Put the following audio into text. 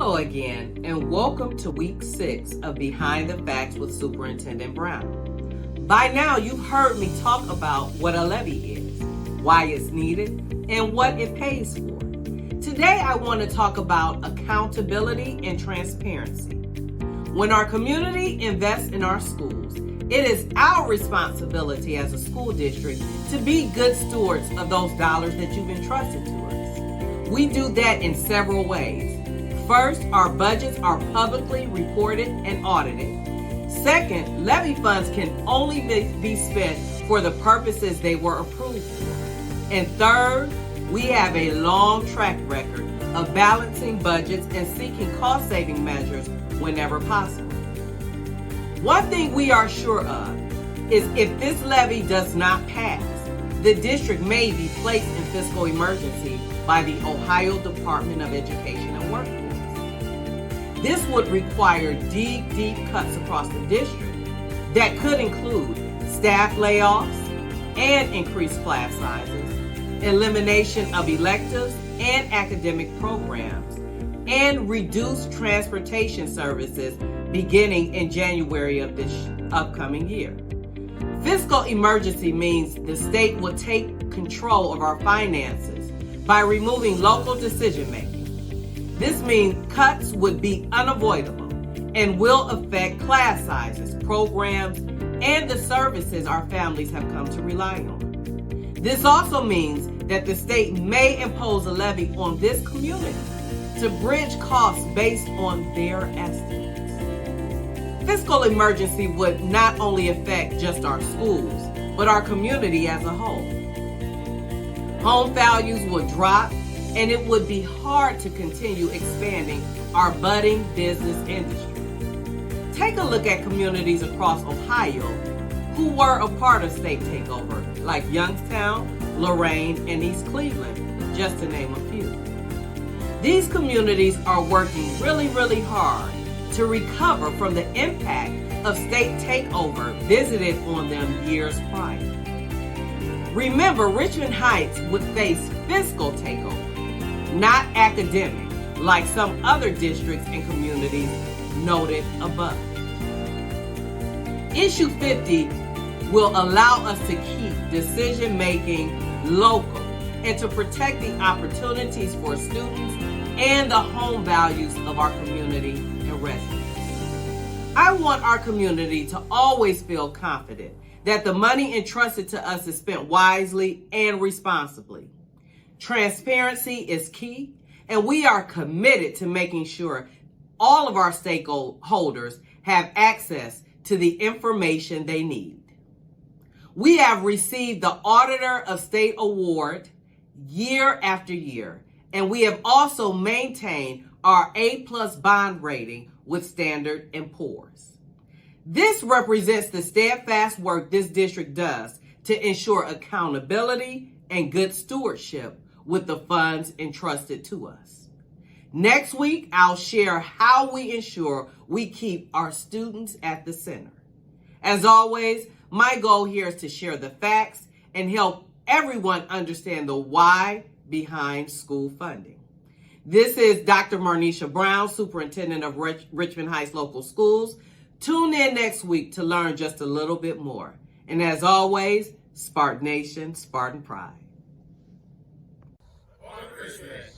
Hello again, and welcome to week 6 of Behind the Facts with Superintendent Brown. By now, you've heard me talk about what a levy is, why it's needed, and what it pays for. Today, I want to talk about accountability and transparency. When our community invests in our schools, it is our responsibility as a school district to be good stewards of those dollars that you've entrusted to us. We do that in several ways. First, our budgets are publicly reported and audited. Second, levy funds can only be spent for the purposes they were approved for. And third, we have a long track record of balancing budgets and seeking cost-saving measures whenever possible. One thing we are sure of is if this levy does not pass, the district may be placed in fiscal emergency by the Ohio Department of Education and Workforce. This would require deep cuts across the district that could include staff layoffs and increased class sizes, elimination of electives and academic programs, and reduced transportation services beginning in January of this upcoming year. Fiscal emergency means the state will take control of our finances by removing local decision making. This means cuts would be unavoidable and will affect class sizes, programs, and the services our families have come to rely on. This also means that the state may impose a levy on this community to bridge costs based on their estimates. Fiscal emergency would not only affect just our schools, but our community as a whole. Home values would drop, and it would be hard to continue expanding our budding business industry. Take a look at communities across Ohio who were a part of state takeover, like Youngstown, Lorain, and East Cleveland, just to name a few. These communities are working really hard to recover from the impact of state takeover visited on them years prior. Remember, Richmond Heights would face fiscal takeover, not academic, like some other districts and communities noted above. Issue 50 will allow us to keep decision-making local and to protect the opportunities for students and the home values of our community and residents. I want our community to always feel confident that the money entrusted to us is spent wisely and responsibly. Transparency is key, and we are committed to making sure all of our stakeholders have access to the information they need. We have received the Auditor of State Award year after year, and we have also maintained our A+ bond rating with Standard & Poor's. This represents the steadfast work this district does to ensure accountability and good stewardship with the funds entrusted to us. Next week, I'll share how we ensure we keep our students at the center. As always, my goal here is to share the facts and help everyone understand the why behind school funding. This is Dr. Marnisha Brown, Superintendent of Richmond Heights Local Schools. Tune in next week to learn just a little bit more. And as always, Spartan Nation, Spartan Pride. On Christmas.